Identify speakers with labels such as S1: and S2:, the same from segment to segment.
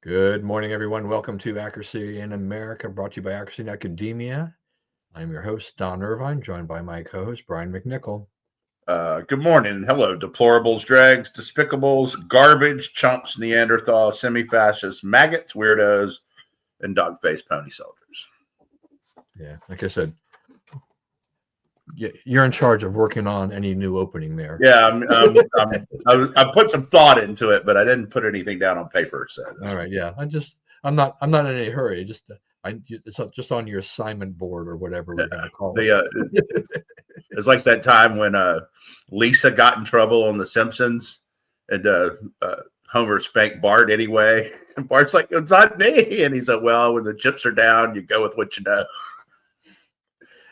S1: Good morning, everyone. Welcome to Accuracy in America, brought to you by Accuracy in Academia. I'm your host, Don Irvine, joined by my co-host, Brian McNichol.
S2: Good morning. Hello, deplorables, dregs, despicables, garbage, chumps, Neanderthal, semi-fascists, maggots, weirdos, and dog-faced pony soldiers.
S1: Yeah, like I said, you're in charge of working on any new opening there.
S2: Yeah, I put some thought into it, but I didn't put anything down on paper. So
S1: all right, yeah. I'm not in any hurry. It's just on your assignment board or whatever we're going to call it.
S2: It's like that time when Lisa got in trouble on The Simpsons, and Homer spanked Bart anyway. And Bart's like, "It's not me," and he's like, "Well, when the chips are down, you go with what you know."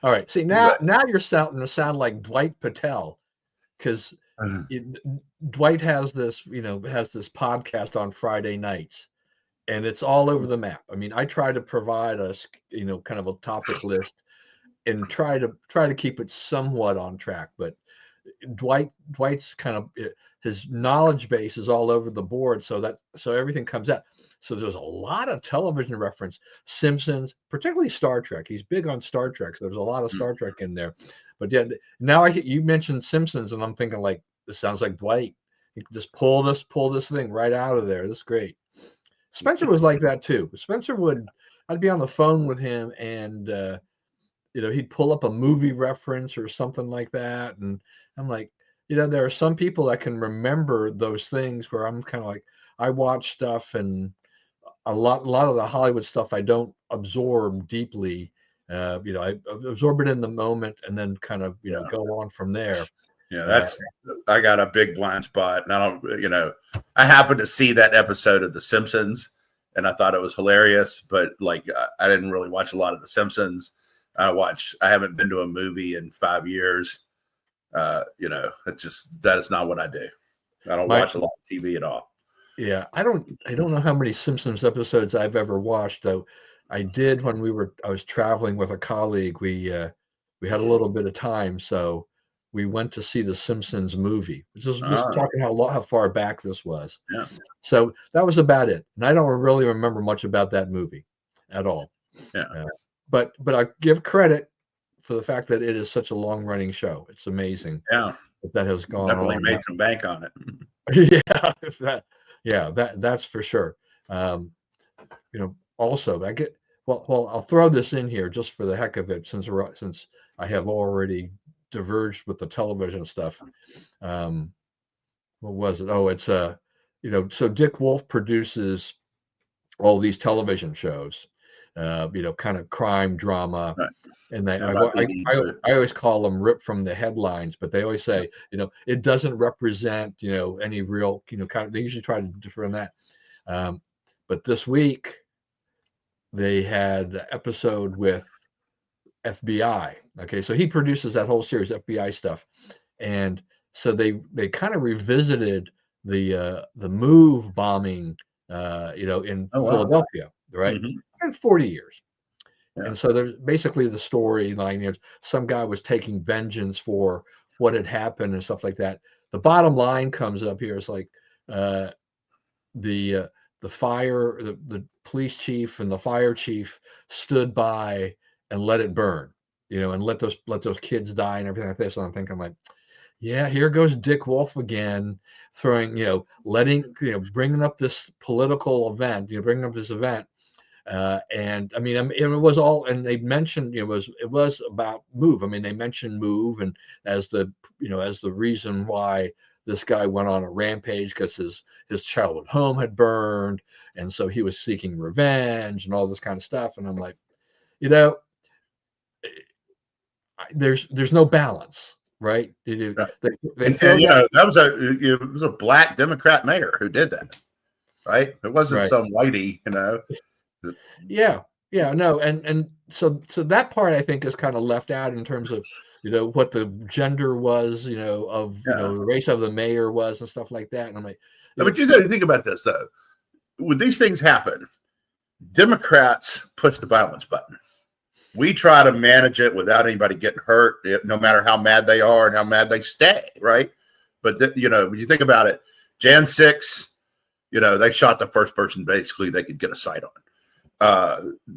S1: All right. See, now you're starting to sound like Dwight Patel, because Dwight has this podcast on Friday nights, and it's all over the map. I mean, I try to provide us, kind of a topic list and try to keep it somewhat on track. But Dwight's kind of, his knowledge base is all over the board, so everything comes out. So there's a lot of television reference, Simpsons, particularly Star Trek. He's big on Star Trek, so there's a lot of Star Trek in there. But yeah, now you mentioned Simpsons, and I'm thinking, like, this sounds like Dwight. You can just pull this thing right out of there. This is great. Spencer was like that too. I'd be on the phone with him, and he'd pull up a movie reference or something like that, and I'm like, there are some people that can remember those things, where I'm kind of like, I watch stuff, and a lot of the Hollywood stuff I don't absorb deeply. I absorb it in the moment, and then kind of go on from there.
S2: Yeah, I got a big blind spot, and I happened to see that episode of The Simpsons, and I thought it was hilarious, but I didn't really watch a lot of The Simpsons. I haven't been to a movie in 5 years. It's just, that is not what I do. I don't watch a lot of TV at all.
S1: Yeah, I don't know how many Simpsons episodes I've ever watched, though. I did when I was traveling with a colleague. We had a little bit of time, so we went to see the Simpsons movie. Just talking how far back this was.
S2: Yeah.
S1: So that was about it, and I don't really remember much about that movie at all.
S2: Yeah.
S1: But I give credit for the fact that it is such a long running show. It's amazing.
S2: Yeah.
S1: That has gone
S2: Definitely
S1: on.
S2: Made some bank on it.
S1: That's for sure. Also I'll throw this in here just for the heck of it, since I have already diverged with the television stuff. What was it? Oh, it's so Dick Wolf produces all these television shows, kind of crime drama. Right. And I always call them ripped from the headlines, but they always say, it doesn't represent, any real, kind of, they usually try to differ on that. But this week they had an episode with FBI. Okay. So he produces that whole series, FBI stuff. And so they kind of revisited the MOVE bombing, in Philadelphia, right? Mm-hmm. In 40 years. Yeah. And so there's basically the storyline is some guy was taking vengeance for what had happened and stuff like that. The bottom line comes up here is like the police chief and the fire chief stood by and let it burn, and let those kids die and everything like this. And I'm thinking, like, yeah, here goes Dick Wolf again, throwing, bringing up this political event, bringing up this event. And I mean, it was all, and they mentioned, it was about MOVE. I mean, they mentioned MOVE and as the reason why this guy went on a rampage, because his childhood home had burned, and so he was seeking revenge and all this kind of stuff. And I'm like, there's no balance, right?
S2: That was a black Democrat mayor who did that, right? It wasn't some whitey,
S1: Yeah, no, and so that part I think is kind of left out in terms of what the gender was, of the race of the mayor was and stuff like that. And I'm like,
S2: but you got to think about this though. When these things happen, Democrats push the violence button. We try to manage it without anybody getting hurt, no matter how mad they are and how mad they stay, right? But when you think about it, Jan 6, They shot the first person basically they could get a sight on.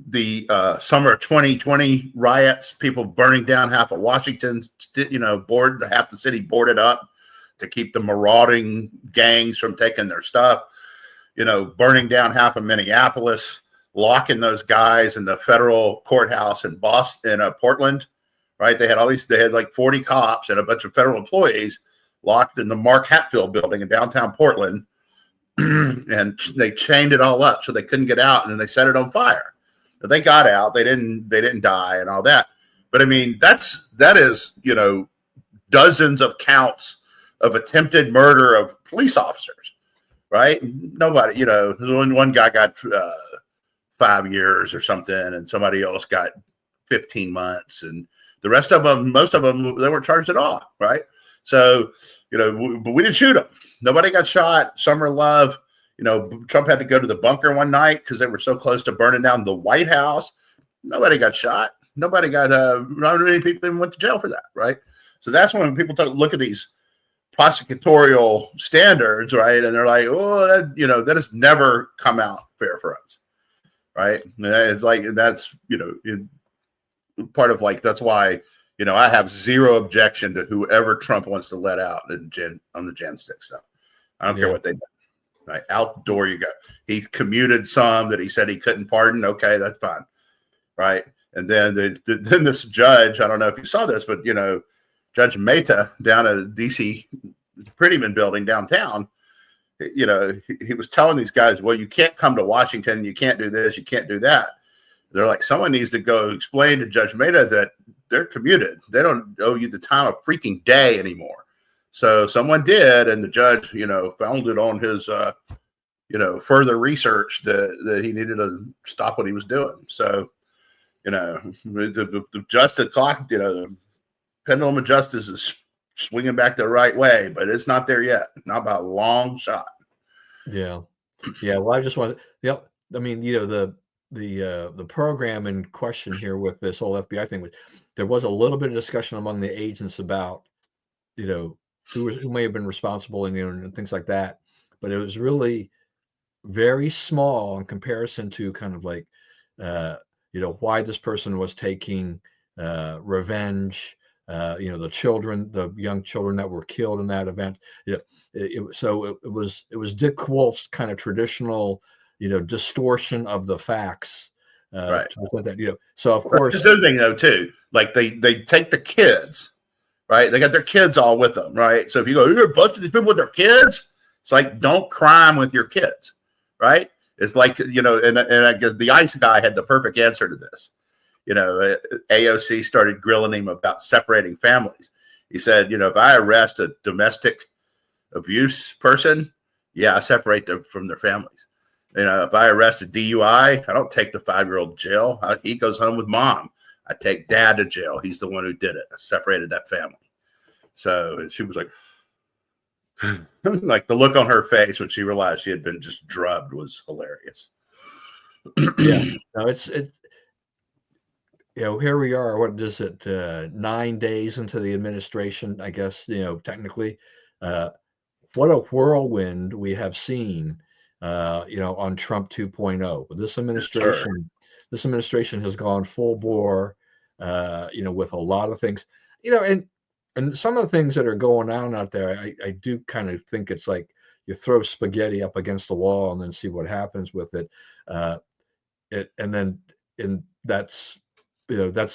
S2: The summer of 2020 riots, people burning down half of Washington, half the city boarded up to keep the marauding gangs from taking their stuff, burning down half of Minneapolis, locking those guys in the federal courthouse in Boston, Portland, right? They had like 40 cops and a bunch of federal employees locked in the Mark Hatfield building in downtown Portland. And they chained it all up so they couldn't get out, and then they set it on fire. But they got out. They didn't die and all that. But I mean, that is dozens of counts of attempted murder of police officers, right? Nobody, one guy got 5 years or something, and somebody else got 15 months, and the rest of them, most of them, they weren't charged at all, right? So, but we didn't shoot them. Nobody got shot. Summer love. Trump had to go to the bunker one night because they were so close to burning down the White House. Nobody got shot. Nobody got, not many people even went to jail for that, right? So that's when people look at these prosecutorial standards, right? And they're like, oh, that has never come out fair for us, right? And it's like, that's, part of like, that's why, I have zero objection to whoever Trump wants to let out on the Jan 6 stuff. I don't care what they do. Right? Outdoor you go. He commuted some that he said he couldn't pardon. Okay, that's fine. Right? And then then this judge, I don't know if you saw this, but Judge Mehta down at DC Prettyman building downtown, he was telling these guys, well, you can't come to Washington, you can't do this, you can't do that. They're like, someone needs to go explain to Judge Mehta that they're commuted. They don't owe you the time of freaking day anymore. So someone did, and the judge, founded on his, further research that he needed to stop what he was doing. So, the justice clock, the pendulum of justice is swinging back the right way, but it's not there yet. Not by a long shot.
S1: Yeah. Well, I just want to. Yep. I mean, the program in question here with this whole FBI thing was, there was a little bit of discussion among the agents about, who may have been responsible and things like that, but it was really very small in comparison to kind of like, why this person was taking revenge. The young children that were killed in that event. It was Dick Wolf's kind of traditional, distortion of the facts.
S2: Right.
S1: To present that, so of course.
S2: There's another thing though too, like they take the kids, right? They got their kids all with them, right? So if you go, you're a bunch of these people with their kids, it's like, don't crime with your kids, right? It's like, and I guess the ICE guy had the perfect answer to this. AOC started grilling him about separating families. He said, if I arrest a domestic abuse person, I separate them from their families. If I arrest a DUI, I don't take the 5-year-old to jail. He goes home with mom. I take dad to jail. He's the one who did it. I separated that family. So she was like, like the look on her face when she realized she had been just drubbed was hilarious.
S1: Yeah. No, it's here we are. What is it? 9 days into the administration, I guess, technically. What a whirlwind we have seen, on Trump 2.0. This administration has gone full bore, with a lot of things, and some of the things that are going on out there, I do kind of think it's like you throw spaghetti up against the wall and then see what happens with it. And that's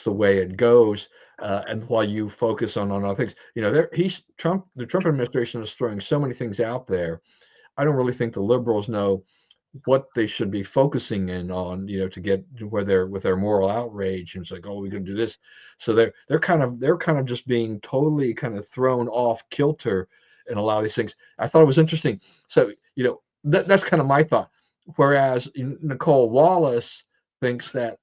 S1: the way it goes. And while you focus on other things, the Trump administration is throwing so many things out there. I don't really think the liberals know what they should be focusing in on, to get where they're with their moral outrage. And it's like, oh, we're going to do this. So they're kind of just being totally kind of thrown off kilter in a lot of these things. I thought it was interesting. So, that's kind of my thought. Whereas Nicole Wallace thinks that,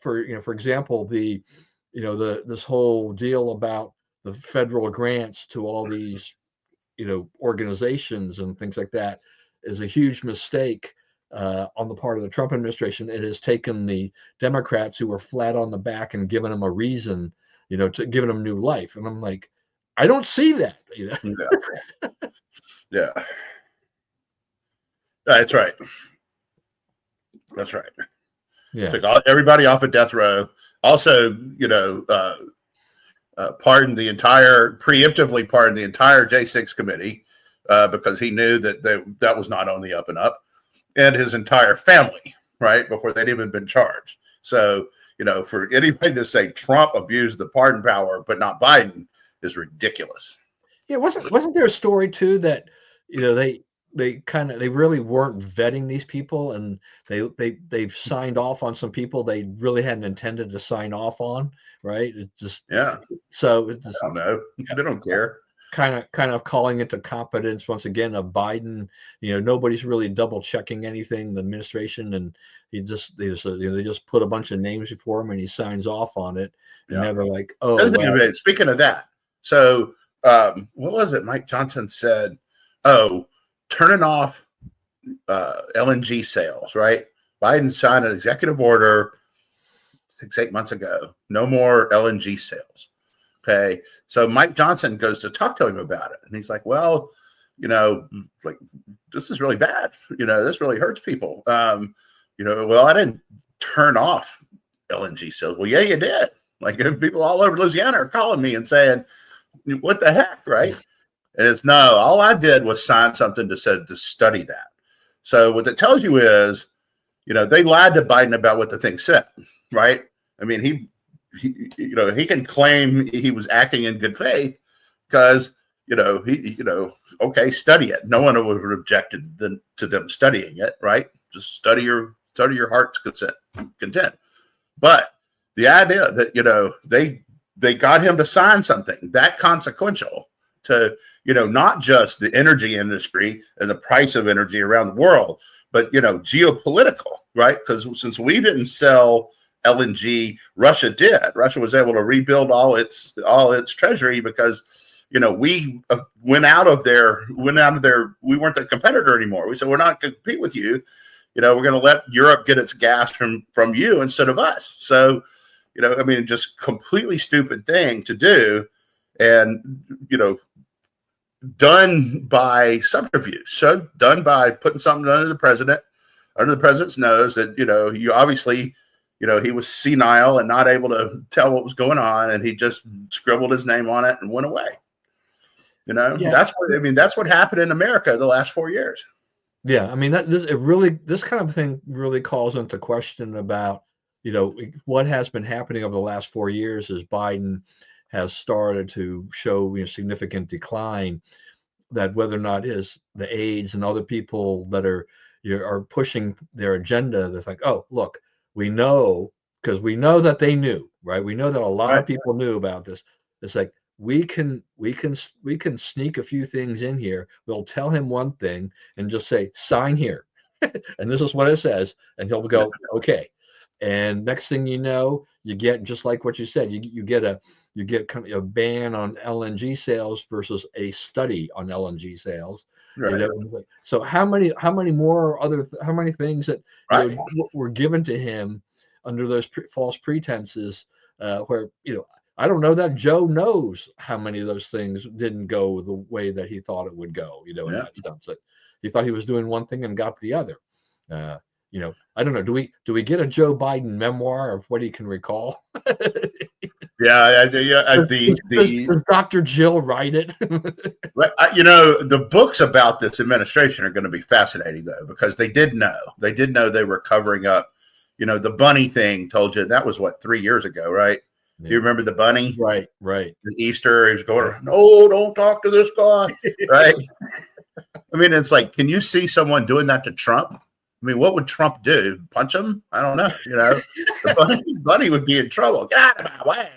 S1: for example, this whole deal about the federal grants to all these organizations and things like that is a huge mistake on the part of the Trump administration. It has taken the Democrats who were flat on the back and given them a reason, to giving them new life. And I'm like, I don't see that.
S2: Yeah. That's right. That's right.
S1: Yeah.
S2: Took everybody off of death row. Also, preemptively pardoned the entire J6 committee because he knew that was not on the up and up, and his entire family, right, before they'd even been charged. So, for anybody to say Trump abused the pardon power but not Biden is ridiculous.
S1: Yeah, wasn't there a story too that they really weren't vetting these people, and they've signed off on some people they really hadn't intended to sign off on, right? It just so it just
S2: I don't know. They don't care.
S1: Kind of calling into competence once again of Biden. Nobody's really double checking anything, the administration, and they just put a bunch of names before him and he signs off on it, and never like, oh, well.
S2: Speaking of that, so what was it Mike Johnson said? Oh, turning off LNG sales, right? Biden signed an executive order 6-8 months ago. No more LNG sales. Okay. So Mike Johnson goes to talk to him about it. And he's like, well, like, this is really bad. This really hurts people. Well, I didn't turn off LNG sales. Well, yeah, you did. Like, people all over Louisiana are calling me and saying, what the heck, right? And it's no, all I did was sign something to study that. So what that tells you is, they lied to Biden about what the thing said, right? I mean, he can claim he was acting in good faith because, okay, study it. No one would have objected to them studying it, right? Just study your heart's content. But the idea that, they got him to sign something that consequential to, not just the energy industry and the price of energy around the world, but, geopolitical, right? Because since we didn't sell LNG, Russia did. Russia was able to rebuild all its treasury because, we went out of there. We weren't the competitor anymore. We said, we're not going to compete with you. We're going to let Europe get its gas from you instead of us. So, just completely stupid thing to do. And, done by subterfuge. So done by putting something under the president's nose that, you obviously, he was senile and not able to tell what was going on. And he just scribbled his name on it and went away. That's what happened in America the last 4 years.
S1: Yeah. I mean, this kind of thing really calls into question about, what has been happening over the last 4 years as Biden has started to show significant decline, that whether or not the aides and other people that are pushing their agenda, that's like, oh, look, we know, because we know that they knew, right? We know that a lot of people knew about this. It's like, we can sneak a few things in here. We'll tell him one thing and just say, sign here. And this is what it says. And he'll go, okay. And next thing you know, you get, just like what you said, you get kind of a ban on LNG sales versus a study on LNG sales.
S2: Right.
S1: So how many things that were given to him under those false pretenses, where I don't know that Joe knows how many of those things didn't go the way that he thought it would go. In that sense, that he thought he was doing one thing and got the other. I don't know. Do we get a Joe Biden memoir of what he can recall?
S2: Does
S1: Dr. Jill write it?
S2: Right. The books about this administration are going to be fascinating, though, because they did know they were covering up. The bunny thing told you that was 3 years ago, right? Yeah. Do you remember the bunny?
S1: Right.
S2: The Easter, he was going, no, don't talk to this guy, right? I mean, it's like, can you see someone doing that to Trump? I mean, what would Trump do? Punch him? I don't know. The bunny would be in trouble. Get out of my way.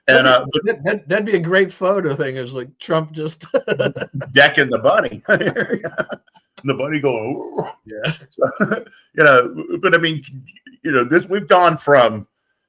S2: And
S1: that'd be a great photo thing. It was like Trump just
S2: decking the bunny. The bunny going, ooh.
S1: Yeah.
S2: So, but I mean, we've gone from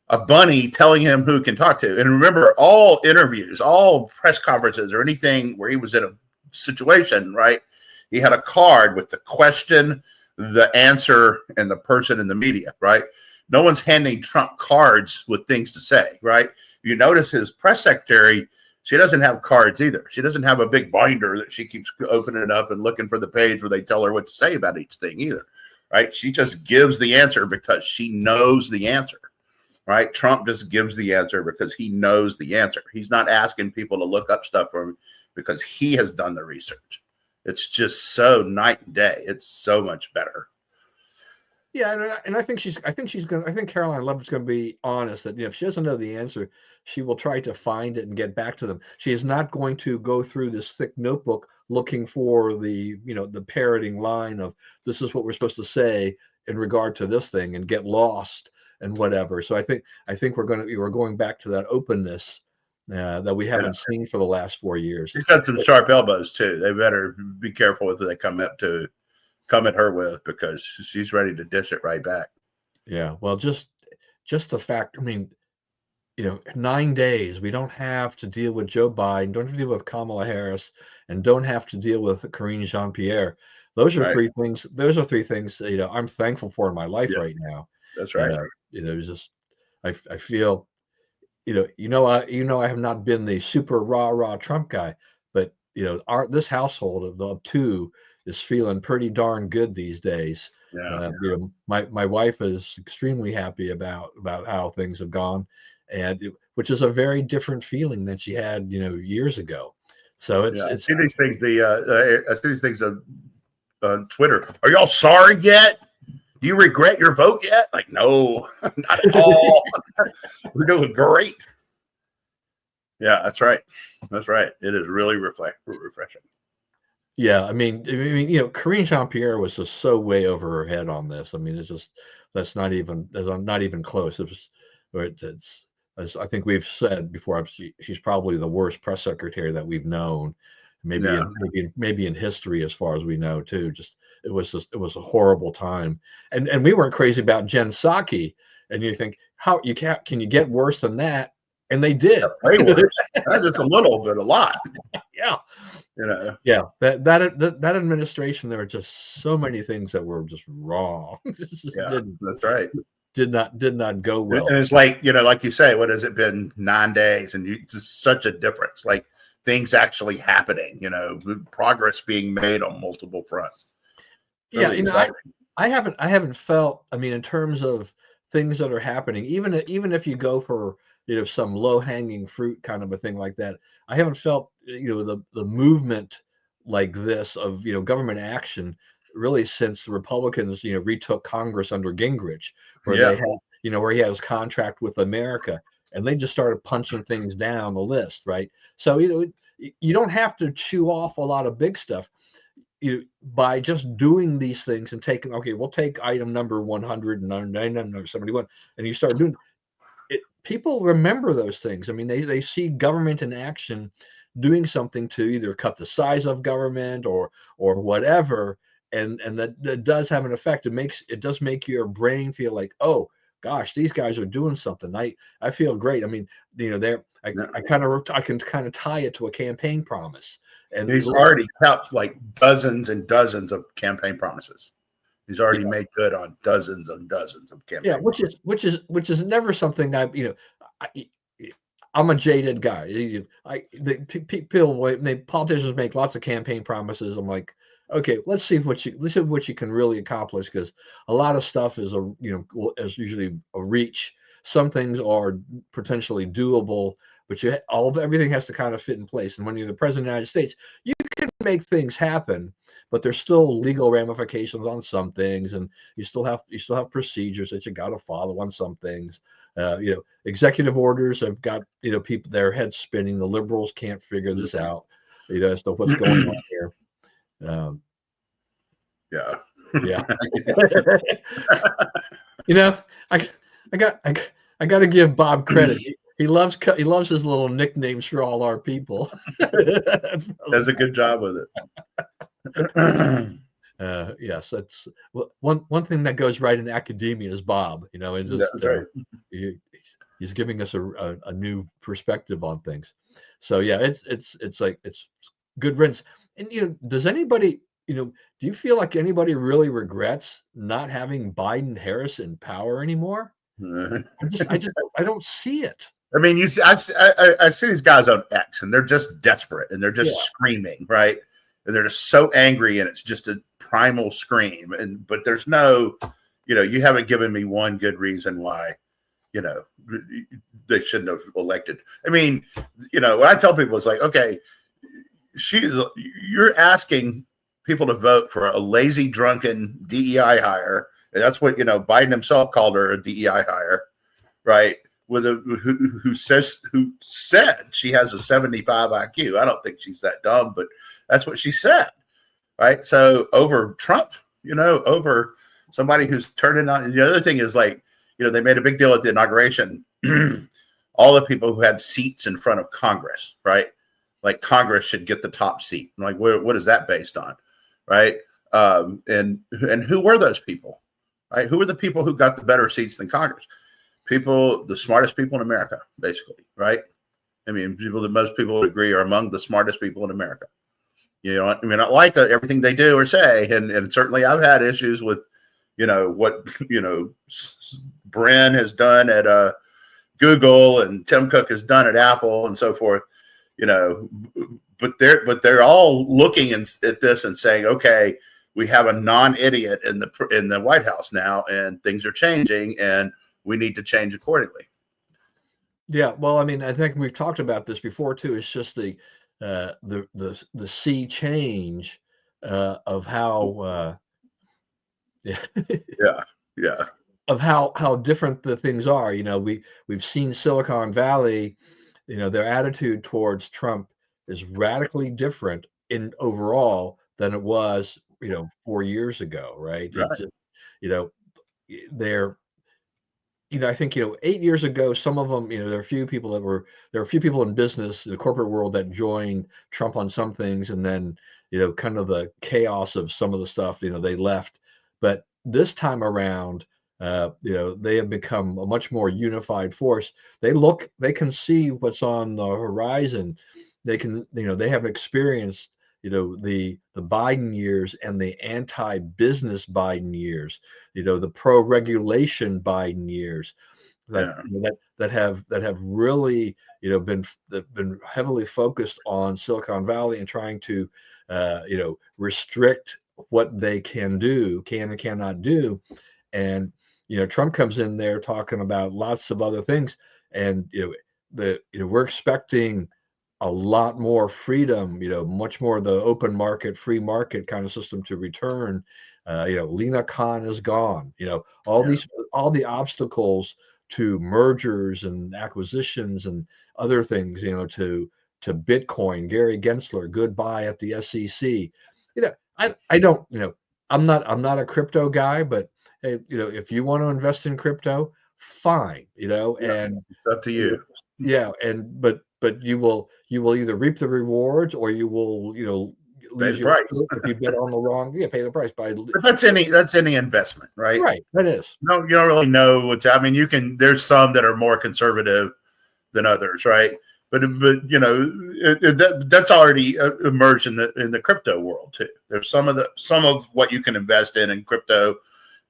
S2: a bunny telling him who can talk to. And remember, all interviews, all press conferences or anything where he was in a situation, right? He had a card with the question, the answer, and the person in the media, right? No one's handing Trump cards with things to say, right? You notice his press secretary, She doesn't have cards either. She doesn't have a big binder that she keeps opening it up and looking for the page where they tell her what to say about each thing either, right? She just gives the answer because she knows the answer, right? Trump just gives the answer because he knows the answer. He's not asking people to look up stuff for him because he has done the research. It's just so night and day. It's so much better.
S1: Yeah, and I think I think Caroline Levitt's going to be honest that if she doesn't know the answer, she will try to find it and get back to them. She is not going to go through this thick notebook looking for the parroting line of this is what we're supposed to say in regard to this thing and get lost and whatever. So I think we're going back to that openness that we haven't seen for the last 4 years.
S2: She's got some sharp elbows too. They better be careful what they come at her with, because she's ready to dish it right back.
S1: Yeah, well, just the fact, I mean, 9 days, we don't have to deal with Joe Biden, don't have to deal with Kamala Harris, and don't have to deal with Karine Jean-Pierre. Those are three things. Those are three things I'm thankful for in my life right now.
S2: That's right.
S1: Just I feel, I have not been the super rah Trump guy, but this household of two is feeling pretty darn good these days. My wife is extremely happy about how things have gone, which is a very different feeling than she had years ago. So it's
S2: I see these things. I see these things on Twitter. Are y'all sorry yet? Do you regret your vote yet? Like, no, not at all. We're doing great. Yeah, that's right. That's right. It is really refreshing.
S1: Yeah, I mean, Karine Jean-Pierre was just so way over her head on this. I mean, that's not even close. It's as I think we've said before, she's probably the worst press secretary that we've known, maybe in history as far as we know too. It was a horrible time, and we weren't crazy about Jen Psaki, and you think can you get worse than that? And they did.
S2: Way worse. Not just a little, but a lot.
S1: Yeah.
S2: Yeah.
S1: That administration, there were just so many things that were just wrong.
S2: That's right.
S1: Did not go well.
S2: And it's like, like you say, what has it been, 9 days? And just such a difference, like things actually happening, progress being made on multiple fronts.
S1: Really I haven't felt, I mean, in terms of things that are happening, even if you go for some low-hanging fruit kind of a thing like that, I haven't felt the movement like this of government action really since the Republicans retook Congress under Gingrich, where they had where he had his contract with America, and they just started punching things down the list, right? So you don't have to chew off a lot of big stuff. By just doing these things and we'll take item number 100 and item number 71, and you start doing it. People remember those things. I mean, they see government in action doing something to either cut the size of government or whatever, and that does have an effect. It does make your brain feel like, oh gosh, these guys are doing something. I feel great. I mean, I can kind of tie it to a campaign promise. And
S2: he's already kept like dozens and dozens of campaign promises. He's already made good on dozens and dozens of campaign.
S1: Yeah, which is never something I'm a jaded guy. Politicians make lots of campaign promises. I'm like, okay, let's see what you can really accomplish, because a lot of stuff is is usually a reach. Some things are potentially doable, but everything has to kind of fit in place. And when you're the president of the United States, you can make things happen, but there's still legal ramifications on some things, and you still have procedures that you got to follow on some things. Executive orders have got people their heads spinning. The liberals can't figure this out, as to what's going on here. Yeah. I got to give Bob credit. He loves his little nicknames for all our people.
S2: Does a good job with it.
S1: Yes, that's one thing that goes right in academia is Bob.
S2: That's right.
S1: He's giving us a new perspective on things. So yeah, it's like it's good riddance. And does anybody do you feel like anybody really regrets not having Biden Harris in power anymore? I don't see it.
S2: I mean, I see these guys on X, and they're just desperate, and they're just screaming, right? And they're just so angry, and it's just a primal scream. But there's no, you haven't given me one good reason why, they shouldn't have elected. I mean, what I tell people is like, okay, you're asking people to vote for a lazy, drunken DEI hire, and that's what Biden himself called her, a DEI hire, right? Who said she has a 75 IQ. I don't think she's that dumb, but that's what she said, right? So over Trump, over somebody who's turning on. The other thing is like, they made a big deal at the inauguration. All the people who had seats in front of Congress, right? Like Congress should get the top seat. I'm like, what is that based on, right? And who were those people, right? Who were the people who got the better seats than Congress? People, the smartest people in America, basically, right? I mean, people that most people would agree are among the smartest people in America. I mean, I like everything they do or say, and certainly I've had issues with, what Bren has done at Google and Tim Cook has done at Apple and so forth, but they're all looking at this and saying, okay, we have a non-idiot in the White House now, and things are changing, and we need to change accordingly.
S1: Yeah, well, I mean, I think we've talked about this before too. It's just the sea change of how
S2: yeah
S1: of how different the things are. We've seen Silicon Valley, their attitude towards Trump is radically different in overall than it was 4 years ago, right?
S2: Right.
S1: It's just, they're I think 8 years ago, some of them, there are a few people in business, the corporate world, that joined Trump on some things, and then kind of the chaos of some of the stuff, they left. But this time around, they have become a much more unified force. They can see what's on the horizon. They can, they have experienced the Biden years and the anti-business Biden years, the pro-regulation Biden years that have really been heavily focused on Silicon Valley and trying to restrict what they can and cannot do. And Trump comes in there talking about lots of other things, and we're expecting a lot more freedom, much more the open market, free market kind of system to return. Lena Khan is gone. All the obstacles to mergers and acquisitions and other things, to Bitcoin. Gary Gensler, goodbye at the SEC. I don't, I'm not a crypto guy, but hey, if you want to invest in crypto, fine, and
S2: it's up to you.
S1: Yeah, but you will either reap the rewards, or you will lose your
S2: price
S1: if you bet on the wrong. Pay the price. But
S2: that's any investment, right?
S1: Right, that is.
S2: No, you don't really know what's. I mean, there's some that are more conservative than others, right? But that's already emerged in the crypto world too. There's some of what you can invest in crypto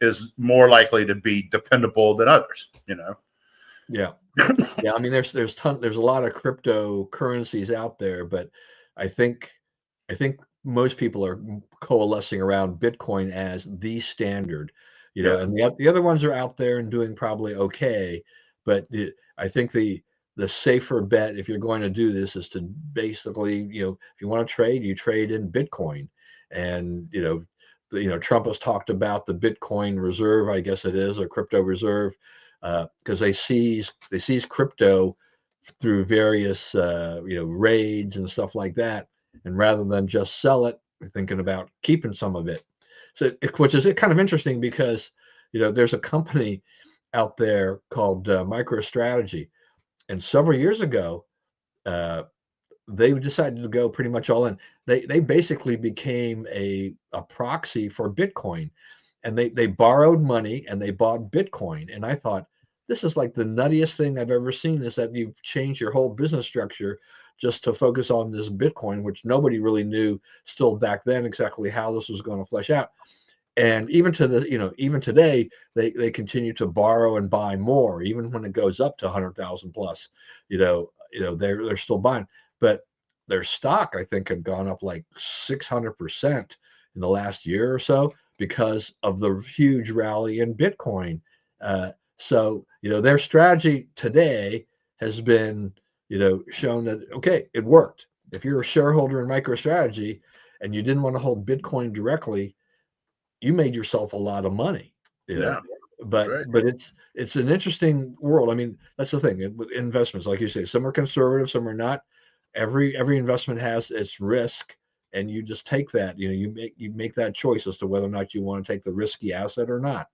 S2: is more likely to be dependable than others.
S1: Yeah. Yeah, I mean, there's a lot of cryptocurrencies out there, but I think most people are coalescing around Bitcoin as the standard, and the other ones are out there and doing probably okay, but I think the safer bet, if you're going to do this, is to basically, if you want to trade, you trade in Bitcoin. And Trump has talked about the Bitcoin reserve, I guess it is, or crypto reserve, because they seize crypto through various raids and stuff like that, and rather than just sell it, they're thinking about keeping some of it. So, which is kind of interesting, because there's a company out there called MicroStrategy, and several years ago, they decided to go pretty much all in. They basically became a proxy for Bitcoin, and they borrowed money and they bought Bitcoin. And I thought, this is like the nuttiest thing I've ever seen, is that you've changed your whole business structure just to focus on this Bitcoin, which nobody really knew still back then exactly how this was going to flesh out. And even to the, even today, they continue to borrow and buy more, even when it goes up to 100,000 plus. They're still buying, but their stock, I think, had gone up like 600% in the last year or so because of the huge rally in Bitcoin. So their strategy today has been, shown that okay, it worked. If you're a shareholder in MicroStrategy and you didn't want to hold Bitcoin directly, you made yourself a lot of money,
S2: Yeah,
S1: but
S2: right.
S1: it's an interesting world. I mean, that's the thing with investments, like you say, some are conservative, some are not. Every investment has its risk, and you just take that. You make that choice as to whether or not you want to take the risky asset or not,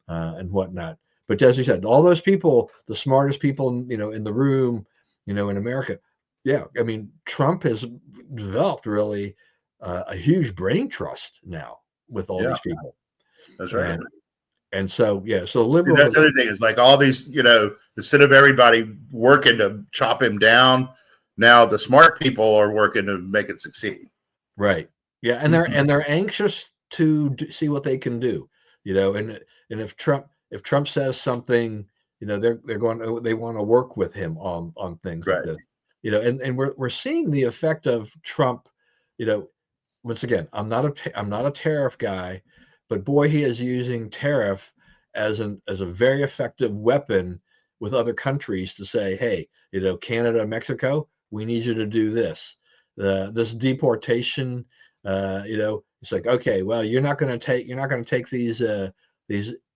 S1: and whatnot. But as you said, all those people, the smartest people, in the room, in America, yeah. I mean, Trump has developed really a huge brain trust now with all
S2: Yeah,
S1: these people.
S2: that's right.
S1: And so, yeah, so
S2: And
S1: liberals
S2: that's
S1: are,
S2: the other thing is like all these, instead of everybody working to chop him down, now the smart people are working to make it succeed.
S1: right. Yeah, and they're anxious to see what they can do, and if Trump says something, they want to work with him on things like
S2: Right.
S1: this, and we're seeing the effect of Trump, you know, once again, I'm not a tariff guy, but boy, he is using tariff as a very effective weapon with other countries to say, hey, Canada, Mexico, we need you to do this. This deportation, it's like, okay, well, you're not going to take these
S2: Yeah.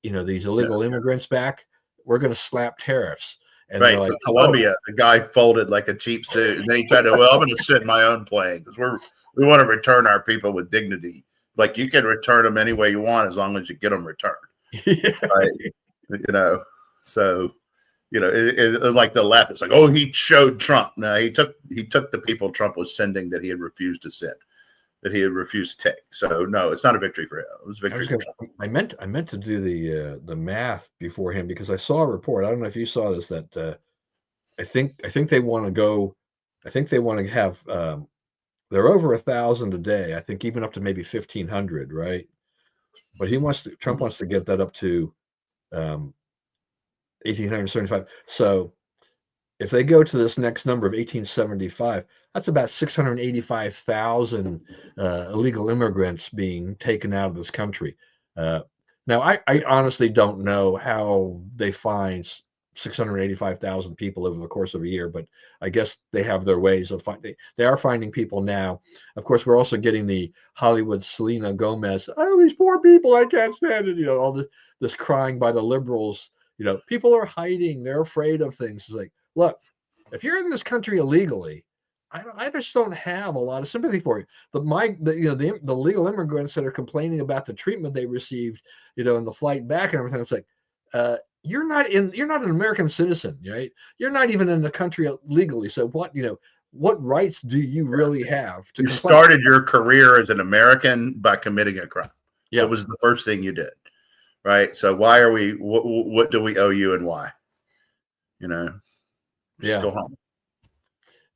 S1: illegal immigrants back. We're going to slap tariffs, and they're
S2: Right.
S1: like,
S2: The
S1: oh,
S2: Columbia, the guy folded like a cheap suit. And then he tried to, well, I'm going to send my own plane because we want to return our people with dignity. Like you can return them any way you want as long as you get them returned.
S1: yeah.
S2: Right. So, like the left, it's like, oh, he showed Trump. No, he took the people Trump was sending that he had refused to send, that he had refused to take. So no, it's not a victory for him. It was a victory for Trump.
S1: I meant to do the math beforehand because I saw a report. I don't know if you saw this, that I think they want to go. I think they want to have. They're over 1,000 a day. I think even up to maybe 1,500, right? But Trump wants to get that up to 1,875. So if they go to this next number of 1875, that's about 685,000 illegal immigrants being taken out of this country. Uh, Now, I honestly don't know how they find 685,000 people over the course of a year, but I guess they have their ways of finding. They are finding people now. Of course, we're also getting the Hollywood Selena Gomez. Oh, these poor people, I can't stand it. All this crying by the liberals. People are hiding. They're afraid of things. It's like, look, if you're in this country illegally, I just don't have a lot of sympathy for you. The legal immigrants that are complaining about the treatment they received, in the flight back and everything, it's like, you're not an American citizen, right? You're not even in the country legally. So what rights do you really have to
S2: You
S1: complain?
S2: started your career as an American by committing a crime. It
S1: Yeah,
S2: was the first thing you did. Right. So why are we, what do we owe you and why? Just
S1: yeah,
S2: go home,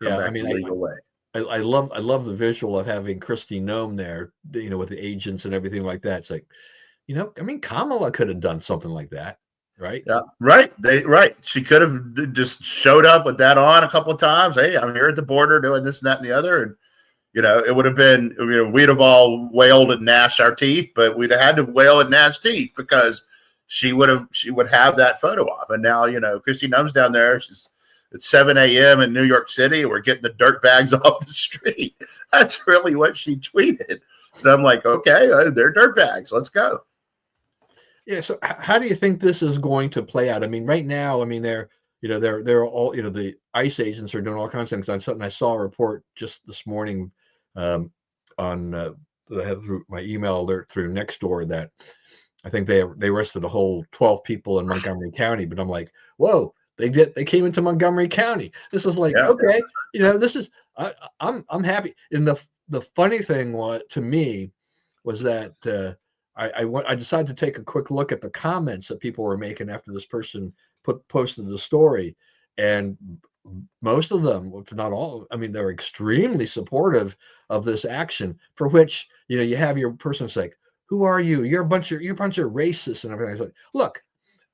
S2: come
S1: yeah. I
S2: back
S1: mean,
S2: the legal way.
S1: I love the visual of having Christy Noem there, with the agents and everything like that. It's like, I mean, Kamala could have done something like that, right?
S2: Yeah, right. Right. She could have just showed up with that on a couple of times. Hey, I'm here at the border doing this and that and the other. And, it would have been, we'd have all wailed and gnashed our teeth, but we'd have had to wail and gnash teeth because she would have that photo op. And now, Christy Numb's down there. It's 7 a.m. in New York City. We're getting the dirt bags off the street. That's really what she tweeted. And I'm like, okay, they're dirt bags. Let's go.
S1: Yeah. So how do you think this is going to play out? I mean, right now, I mean, they're all, the ICE agents are doing all kinds of things. On something I saw a report just this morning, on that I had through my email alert through Nextdoor that I think they arrested a whole 12 people in Montgomery County. But I'm like, whoa, they came into Montgomery County. This is like,
S2: Yeah.
S1: okay, this is I'm happy. And the funny thing to me was that I decided to take a quick look at the comments that people were making after this person posted the story, and most of them, if not all, I mean, they're extremely supportive of this action. For which you have your person's like, who are you? You're a bunch of racists and everything. I was like, look,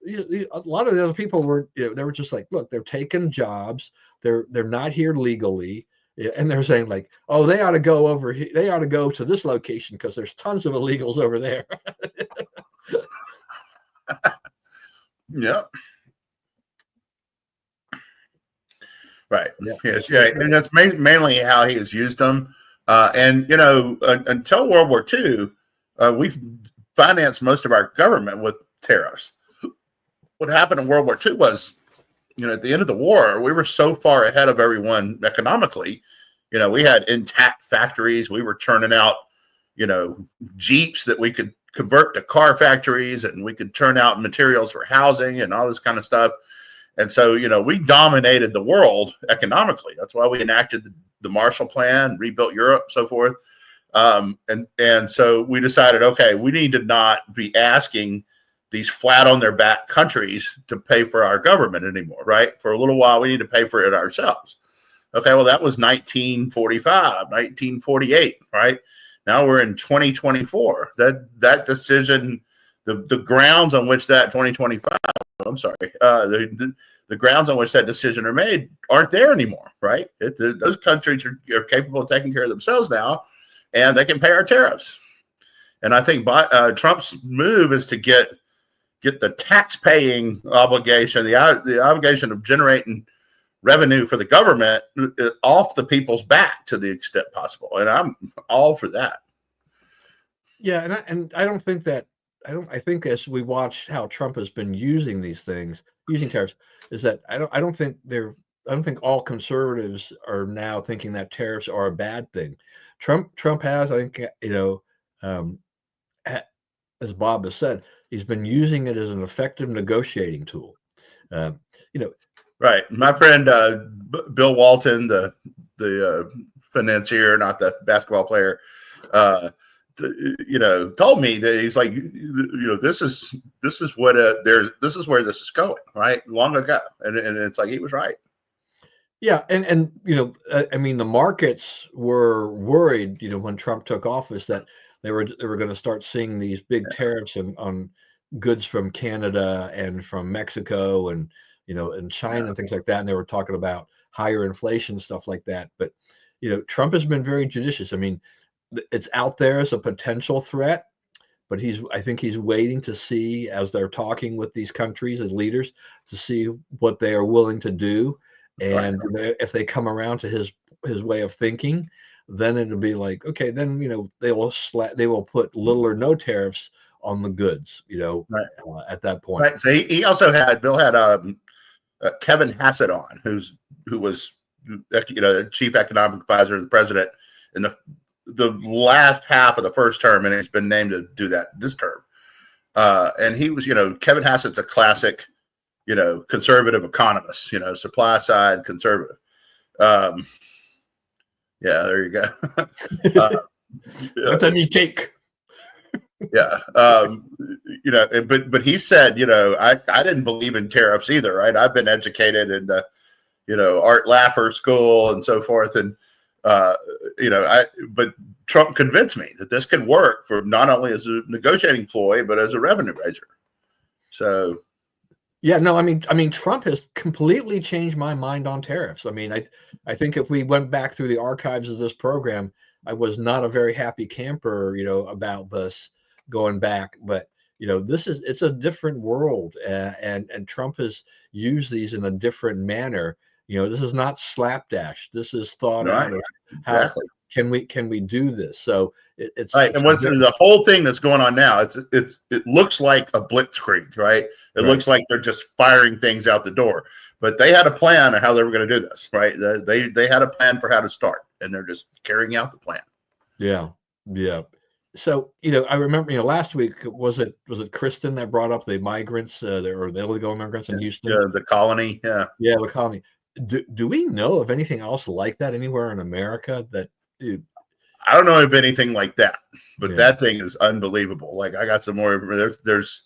S1: a lot of the other people were, they were just like, look, they're taking jobs. They're not here legally. And they're saying like, oh, they ought to go over here. They ought to go to this location because there's tons of illegals over there.
S2: Yep. Right.
S1: Yeah.
S2: Yes. Yeah. And that's mainly how he has used them. And until World War II, we've financed most of our government with tariffs. What happened in World War II was, at the end of the war, we were so far ahead of everyone economically. We had intact factories. We were churning out, Jeeps that we could convert to car factories, and we could churn out materials for housing and all this kind of stuff. And so, we dominated the world economically. That's why we enacted the Marshall Plan, rebuilt Europe, so forth. And so we decided, okay, we need to not be asking these flat on their back countries to pay for our government anymore, right? For a little while, we need to pay for it ourselves. Okay, well, that was 1945, 1948, right? Now we're in 2024. That decision, the grounds on which that 2025, I'm sorry, the grounds on which that decision are made aren't there anymore, right? Those countries are capable of taking care of themselves now, and they can pay our tariffs. And I think Trump's move is to get the tax-paying obligation, the obligation of generating revenue for the government off the people's back to the extent possible. And I'm all for that.
S1: Yeah, and I don't think that I think as we watch how Trump has been using these things, using tariffs, is that I don't think all conservatives are now thinking that tariffs are a bad thing. Trump has, I think, as Bob has said, he's been using it as an effective negotiating tool.
S2: Right. My friend Bill Walton, the financier, not the basketball player, told me that he's like, this is where this is going, right? Long ago, and it's like he was right.
S1: Yeah, and I mean, the markets were worried, when Trump took office, that they were going to start seeing these big tariffs on goods from Canada and from Mexico and and China and things like that. And they were talking about higher inflation, stuff like that. But Trump has been very judicious. I mean, it's out there as a potential threat, but I think he's waiting to see, as they're talking with these countries as leaders, to see what they are willing to do. And if they come around to his way of thinking, then it'll be like, okay, then they will put little or no tariffs on the goods, at that point.
S2: Right. So he also had Kevin Hassett on, who was the chief economic advisor of the president in the last half of the first term, and he's been named to do that this term. And he was, Kevin Hassett's a classic, conservative economist, supply side conservative. Yeah, there you go.
S1: That's a neat take.
S2: Yeah. But he said, I didn't believe in tariffs either, right? I've been educated in the, Art Laffer school and so forth. And, but Trump convinced me that this could work for not only as a negotiating ploy, but as a revenue raiser. So.
S1: Yeah, no, I mean, Trump has completely changed my mind on tariffs. I mean, I think if we went back through the archives of this program, I was not a very happy camper, about this going back. But it's a different world, and Trump has used these in a different manner. This is not slapdash. This is thought out of
S2: exactly.
S1: How can we do this? So it's
S2: right. And what's the whole thing that's going on now? It looks like a blitzkrieg, right? It looks like they're just firing things out the door. But they had a plan on how they were going to do this, right? They had a plan for how to start, and they're just carrying out the plan.
S1: Yeah, yeah. So I remember last week was it Kristen that brought up the migrants or the illegal immigrants in Houston?
S2: Yeah, the colony. Yeah,
S1: the colony. Do we know of anything else like that anywhere in America?
S2: I don't know of anything like that, but that thing is unbelievable. Like I got some more. There's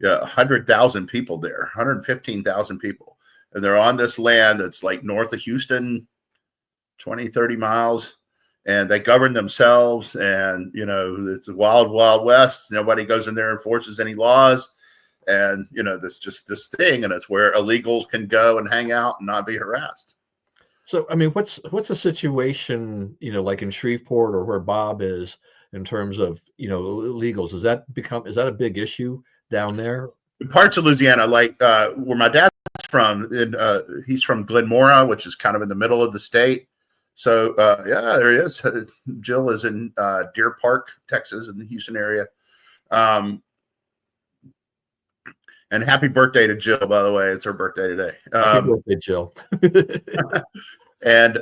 S2: 100,000 people there, 115,000 people, and they're on this land that's like north of Houston, 20, 30 miles. and they govern themselves. And it's a wild, wild west. Nobody goes in there and enforces any laws. And there's just this thing, and it's where illegals can go and hang out and not be harassed.
S1: So, I mean, what's the situation, like in Shreveport or where Bob is in terms of, illegals? Is that a big issue down there?
S2: Parts of Louisiana, like where my dad's from, he's from Glenmora, which is kind of in the middle of the state. So, yeah, there he is. Jill is in Deer Park, Texas, in the Houston area. And happy birthday to Jill, by the way. It's her birthday today.
S1: Happy birthday, Jill.
S2: And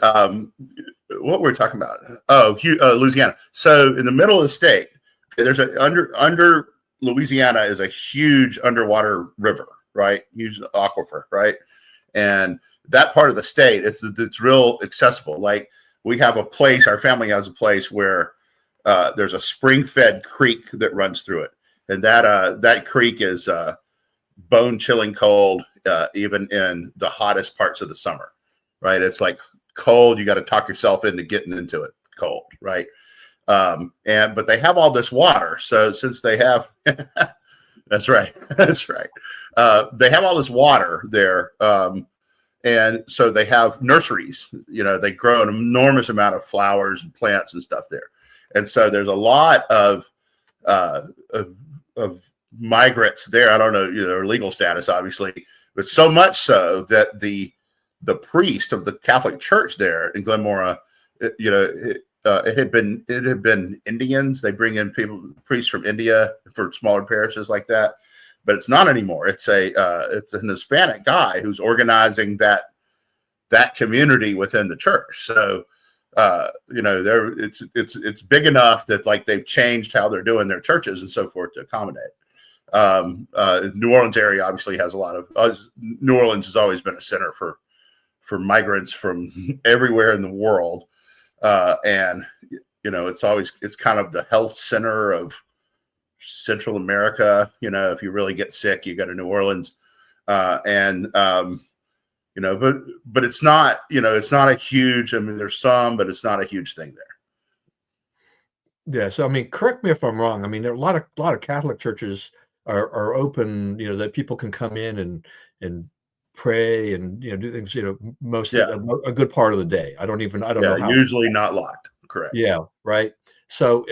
S2: what were we talking about? Oh, Louisiana. So in the middle of the state, there's under Louisiana is a huge underwater river, right? Huge aquifer, right? And that part of the state, it's real accessible. Like we have a place, our family has a place where there's a spring-fed creek that runs through it, and that creek is bone-chilling cold, even in the hottest parts of the summer, right? It's like cold. You got to talk yourself into getting into it cold, right? But they have all this water. So since they have, that's right. They have all this water there. And so they have nurseries, they grow an enormous amount of flowers and plants and stuff there. And so there's a lot of migrants there. I don't know, their legal status, obviously, but so much so that the priest of the Catholic Church there in Glenmora, it had been Indians. They bring in priests from India for smaller parishes like that, but it's not anymore. It's an Hispanic guy who's organizing that community within the church. So it's big enough that like they've changed how they're doing their churches and so forth to accommodate. New Orleans area obviously has a lot of. New Orleans has always been a center for migrants from everywhere in the world. And it's kind of the health center of Central America. If you really get sick, you go to New Orleans. But it's not, it's not a huge, I mean, there's some, but it's not a huge thing there.
S1: Yeah. So, I mean, correct me if I'm wrong. I mean, there are a lot of Catholic churches are open, that people can come in and pray and do things, most a good part of the day. I don't know how.
S2: Usually not locked. Correct.
S1: Yeah, right. So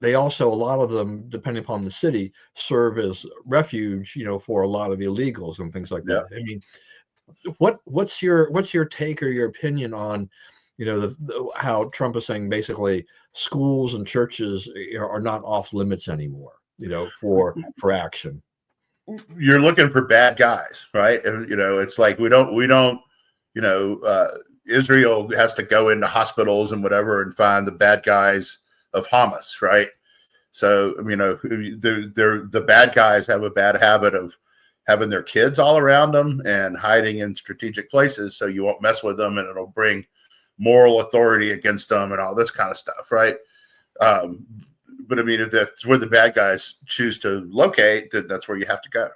S1: they also a lot of them, depending upon the city, serve as refuge, for a lot of illegals and things like that. I mean, what's your take or your opinion on, how Trump is saying basically schools and churches are not off limits anymore, for action.
S2: You're looking for bad guys, right? And it's like we don't Israel has to go into hospitals and whatever and find the bad guys of Hamas, right? So the bad guys have a bad habit of having their kids all around them and hiding in strategic places, so you won't mess with them, and it'll bring moral authority against them and all this kind of stuff, right? But I mean, if that's where the bad guys choose to locate, then that's where you have to go.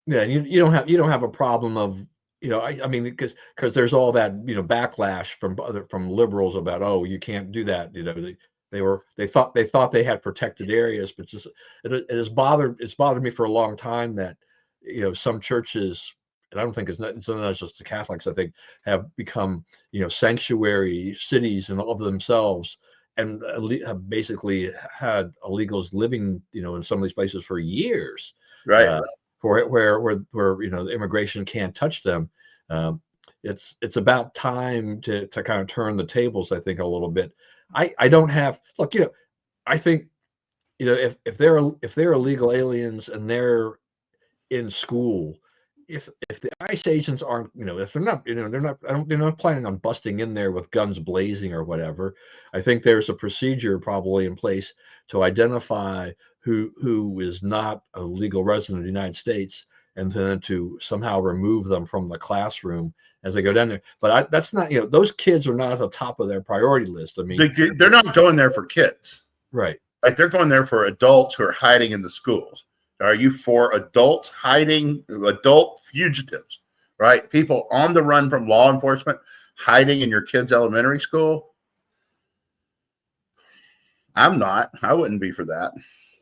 S1: Yeah, you don't have a problem of, I mean, because there's all that backlash from liberals about, oh, you can't do that. They thought they had protected areas, but just it's bothered me for a long time that some churches, and I don't think it's not just the Catholics, I think, have become sanctuary cities and all of themselves, and have basically had illegals living in some of these places for years,
S2: right?
S1: Where the immigration can't touch them. It's about time to kind of turn the tables, I think, a little bit. I don't have look, I think if they're illegal aliens and they're in school, if the ICE agents aren't, if they're not, they're not planning on busting in there with guns blazing or whatever. I think there's a procedure probably in place to identify who is not a legal resident of the United States, and then to somehow remove them from the classroom as they go down there. But that's not, those kids are not at the top of their priority list. I mean,
S2: they're not going there for kids,
S1: right?
S2: Like they're going there for adults who are hiding in the schools. Are you for adult fugitives, right? People on the run from law enforcement hiding in your kid's elementary school? I'm not. I wouldn't be for that,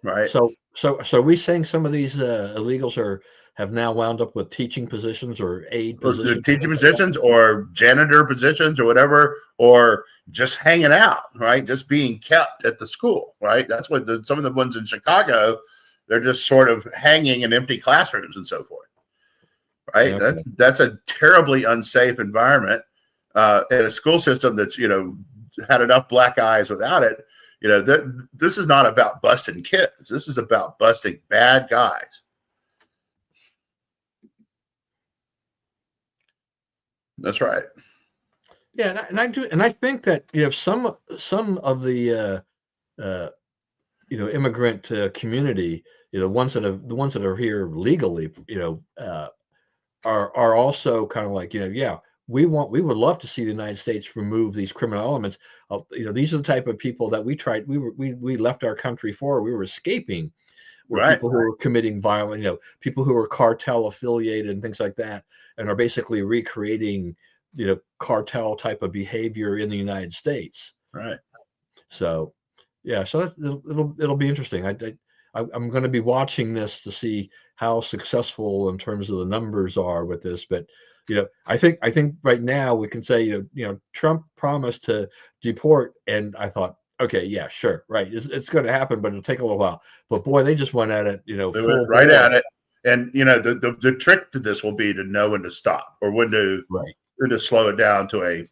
S2: right?
S1: So we saying some of these illegals have now wound up with teaching positions or aid
S2: Or the
S1: positions?
S2: teaching positions or janitor positions or whatever, or just hanging out, right? Just being kept at the school, right? That's what some of the ones in Chicago, they're just sort of hanging in empty classrooms and so forth, right?
S1: Okay.
S2: That's a terribly unsafe environment, in a school system that's, had enough black eyes without it. This is not about busting kids. This is about busting bad guys. That's right.
S1: Yeah, and I think that some of the immigrant community, the ones that are here legally, are also kind of like, yeah, we would love to see the United States remove these criminal elements. These are the type of people that we left our country for. We were escaping, were
S2: Right.
S1: people who were committing violence, people who were cartel affiliated and things like that, and are basically recreating, cartel type of behavior in the United States.
S2: Right.
S1: So, yeah, so it'll be interesting. I'm going to be watching this to see how successful in terms of the numbers are with this. But I think right now we can say Trump promised to deport, and I thought, okay, yeah, sure, right, it's going to happen, but it'll take a little while. But boy, they just went at it,
S2: They
S1: full
S2: went right
S1: bore.
S2: at it. And the trick to this will be to know when to stop or when to slow it down to a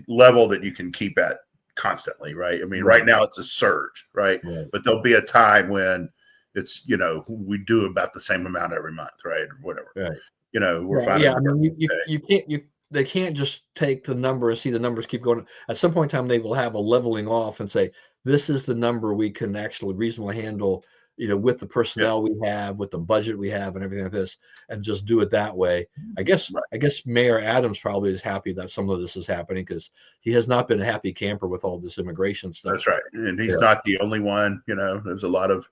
S2: level that you can keep at constantly, right? I mean, right now it's a surge, right? But there'll be a time when it's, we do about the same amount every month, right? Or whatever.
S1: Right.
S2: We're finding.
S1: Yeah, I mean, they can't just take the number and see the numbers keep going. At some point in time, they will have a leveling off and say, this is the number we can actually reasonably handle, with the personnel we have, with the budget we have and everything like this, and just do it that way. I guess Mayor Adams probably is happy that some of this is happening, because he has not been a happy camper with all this immigration stuff.
S2: That's right. And he's not the only one. There's a lot of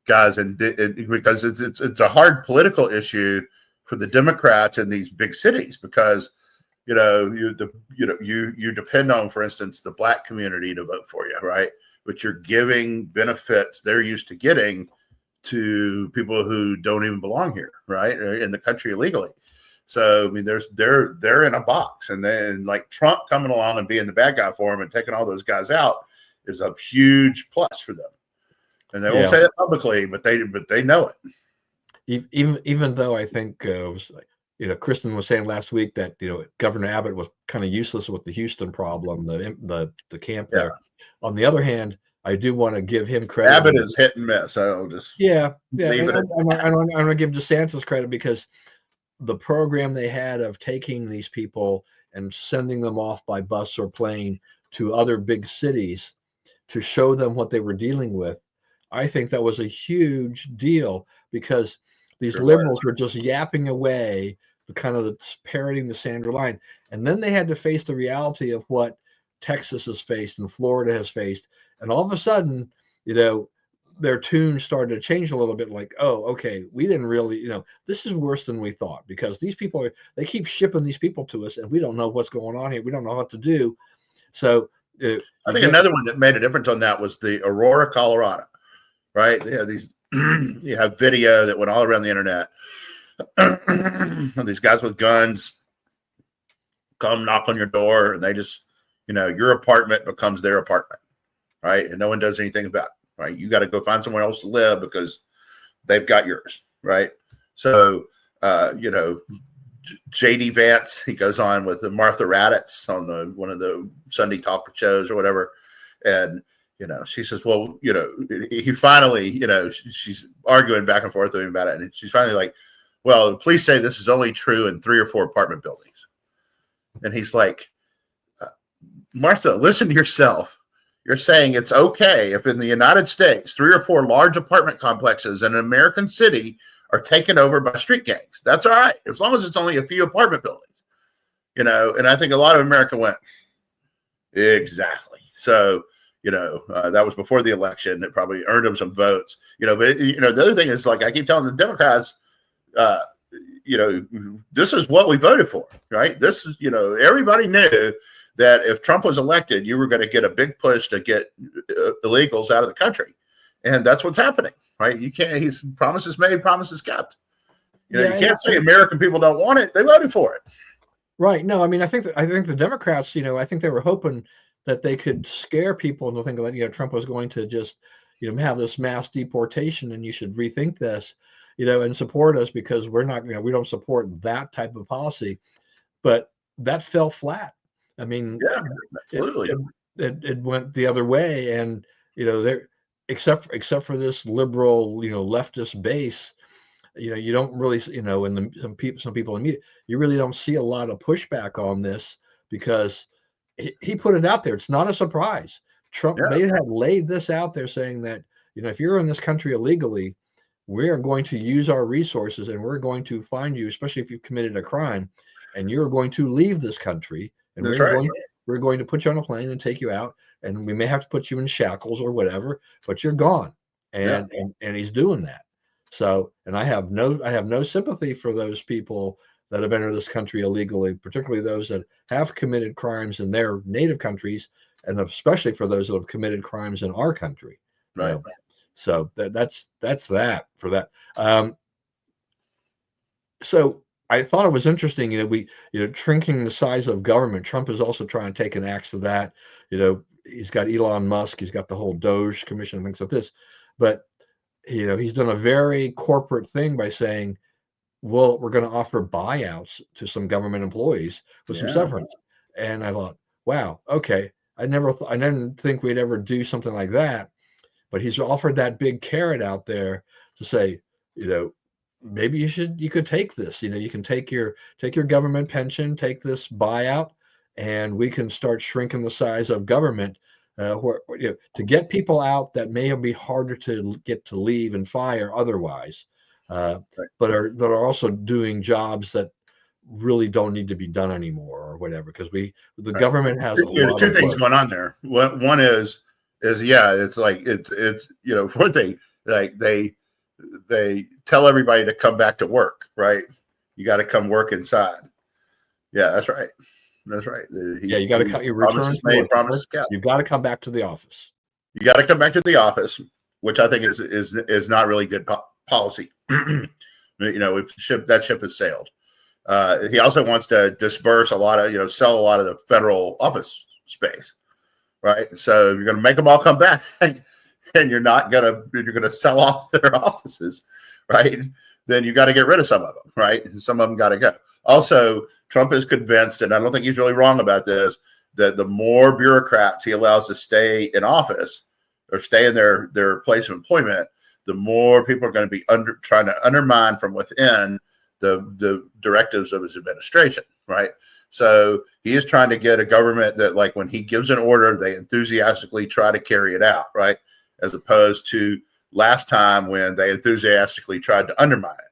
S2: guys, and because it's a hard political issue for the Democrats in these big cities, because you depend on, for instance, the black community to vote for you, right? But you're giving benefits they're used to getting to people who don't even belong here, right? Or in the country illegally. So I mean, they're in a box, and then like Trump coming along and being the bad guy for them and taking all those guys out is a huge plus for them. And they won't say it publicly, but they know it.
S1: Even though I think Kristen was saying last week that Governor Abbott was kind of useless with the Houston problem, the camp there. On the other hand, I do want to give him credit.
S2: Abbott is hit and miss. I'll just
S1: leave it. I'm going to give DeSantis credit, because the program they had of taking these people and sending them off by bus or plane to other big cities to show them what they were dealing with, I think that was a huge deal, because these liberals were just yapping away, kind of parroting the Sandra line. And then they had to face the reality of what Texas has faced and Florida has faced. And all of a sudden, their tune started to change a little bit, like, oh, okay, we didn't really, this is worse than we thought, because these people, they keep shipping these people to us, and we don't know what's going on here. We don't know what to do. So
S2: I think another one that made a difference on that was the Aurora, Colorado, right? They have these, you have video that went all around the internet. These guys with guns come knock on your door, and they just, your apartment becomes their apartment, right? And no one does anything about it, right? You got to go find somewhere else to live because they've got yours, right? So, JD Vance, he goes on with the Martha Raddatz on one of the Sunday talk shows or whatever, and she says, well, he finally, she's arguing back and forth with him about it, and she's finally like, well, the police say this is only true in 3 or 4 apartment buildings. And he's like, Martha, listen to yourself. You're saying it's okay if in the United States 3 or 4 large apartment complexes in an American city are taken over by street gangs. That's all right, as long as it's only a few apartment buildings. And I think a lot of America went, exactly. So, that was before the election. It probably earned him some votes. But the other thing is, like, I keep telling the Democrats, this is what we voted for, right? This is, everybody knew that if Trump was elected, you were going to get a big push to get illegals out of the country. And that's what's happening, right? You can't, he's promises made, promises kept. You can't say American people don't want it. They voted for it.
S1: Right. No, I mean, I think the Democrats, I think they were hoping that they could scare people into thinking that, Trump was going to just, have this mass deportation and you should rethink this, and support us because we're not, we don't support that type of policy. But that fell flat. I mean,
S2: yeah, absolutely.
S1: It went the other way. And, there, except for this liberal, leftist base, you don't really, in some people in media, you really don't see a lot of pushback on this because he put it out there. It's not a surprise. Trump, they had laid this out there saying that, if you're in this country illegally, we are going to use our resources and we're going to find you, especially if you've committed a crime, and you're going to leave this country, and we're going to put you on a plane and take you out, and we may have to put you in shackles or whatever, but you're gone. And he's doing that. So, and I have no sympathy for those people that have entered this country illegally, particularly those that have committed crimes in their native countries, and especially for those that have committed crimes in our country.
S2: Right.
S1: So that's that for that. So I thought it was interesting, shrinking the size of government. Trump is also trying to take an axe to that. He's got Elon Musk, he's got the whole Doge commission and things like this, but he's done a very corporate thing by saying, well, we're going to offer buyouts to some government employees with some severance. And I thought, wow, okay. I didn't think we'd ever do something like that, but he's offered that big carrot out there to say, maybe you could take this, you can take your government pension, take this buyout, and we can start shrinking the size of government to get people out that may be harder to get to leave and fire otherwise, but are also doing jobs that really don't need to be done anymore or whatever, because the government has
S2: there's two things going on there. One is it's like it's what they tell everybody to come back to work, right? You got to come work inside. Yeah, that's right. That's right.
S1: You got to cut your returns made, promises kept. You got to come back to the office.
S2: You got to come back to the office, which I think is not really good policy. That ship has sailed. He also wants to disperse a lot of, sell a lot of the federal office space, right? So you're going to make them all come back, and you're going to sell off their offices, right? Then you got to get rid of some of them, right? Some of them got to go. Also, Trump is convinced, and I don't think he's really wrong about this, that the more bureaucrats he allows to stay in office or stay in their place of employment, the more people are going to be trying to undermine from within the directives of his administration, right? So he is trying to get a government that, like, when he gives an order, they enthusiastically try to carry it out, right? As opposed to last time when they enthusiastically tried to undermine it.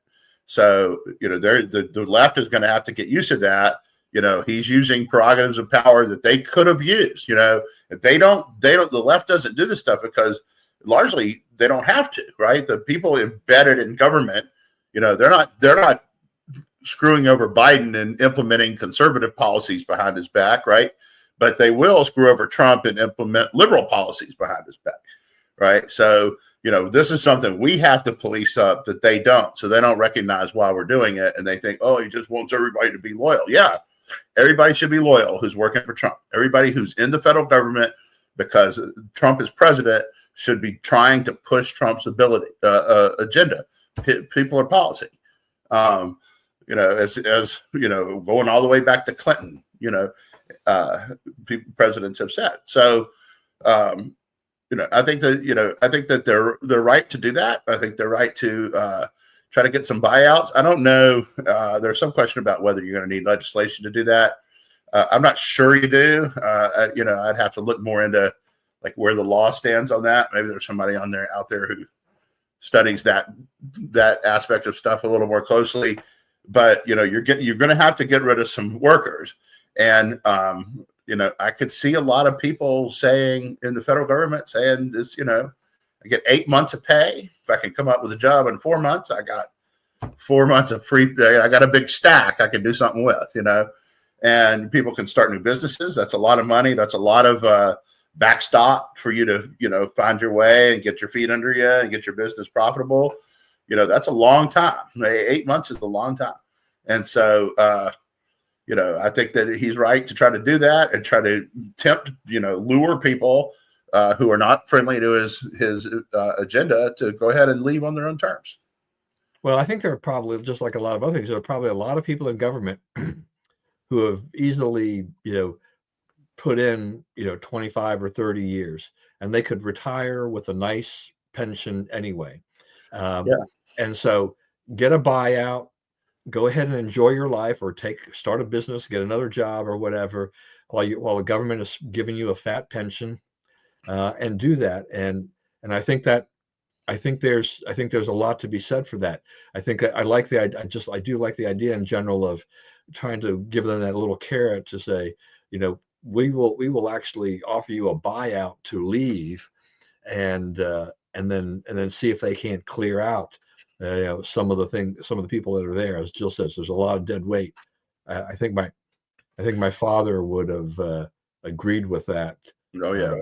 S2: So, the left is going to have to get used to that. He's using prerogatives of power that they could have used. If the left doesn't do this stuff because largely they don't have to, right? The people embedded in government, they're not screwing over Biden and implementing conservative policies behind his back, right? But they will screw over Trump and implement liberal policies behind his back, right? So, this is something we have to police up that they don't. So they don't recognize why we're doing it. And they think, oh, he just wants everybody to be loyal. Yeah, everybody should be loyal who's working for Trump. Everybody who's in the federal government, because Trump is president, should be trying to push Trump's agenda, people or policy. As going all the way back to Clinton, presidents have said. So, I think that they're right to do that. I think they're right to try to get some buyouts. I don't know. There's some question about whether you're going to need legislation to do that. I'm not sure you do. I'd have to look more into like where the law stands on that. Maybe there's somebody out there who studies that aspect of stuff a little more closely. But you're going to have to get rid of some workers, and I could see a lot of people saying in the federal government saying this, I get 8 months of pay. If I can come up with a job in 4 months, I got 4 months of free. I got a big stack I can do something with, and people can start new businesses. That's a lot of money. That's a lot of backstop for you to find your way and get your feet under you and get your business profitable. That's a long time. 8 months is a long time. And so, I think that he's right to try to do that and try to tempt, lure people who are not friendly to his agenda to go ahead and leave on their own terms.
S1: Well, I think there are probably, just like a lot of other things, there are probably a lot of people in government who have easily, put in, 25 or 30 years, and they could retire with a nice pension anyway. And so get a buyout, go ahead and enjoy your life, or start a business, get another job or whatever, while the government is giving you a fat pension, and do that. And I think there's a lot to be said for that. I think I like I do like the idea in general of trying to give them that little carrot to say, we will actually offer you a buyout to leave, and then see if they can't clear out some of the people that are there. As Jill says, there's a lot of dead weight. I think my father would have agreed with that.
S2: Oh yeah.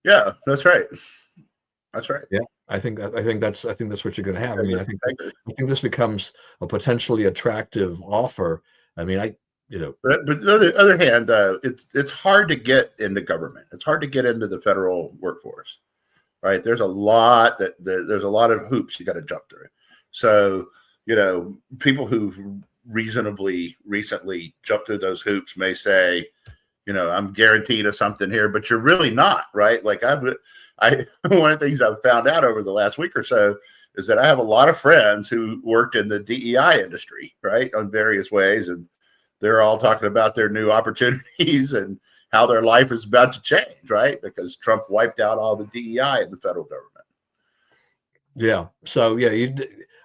S2: Yeah, that's right. That's right.
S1: Yeah, I think that's what you're going to have. I mean, I think this becomes a potentially attractive offer. I mean,
S2: But on the other hand, it's hard to get into government. It's hard to get into the federal workforce, right? There's a lot there's a lot of hoops you got to jump through. So people who've reasonably recently jumped through those hoops may say, I'm guaranteed of something here, but you're really not, right? Like one of the things I've found out over the last week or so is that I have a lot of friends who worked in the DEI industry, right, on various ways, and they're all talking about their new opportunities and how their life is about to change, right? Because Trump wiped out all the DEI in the federal government.
S1: Yeah. So yeah,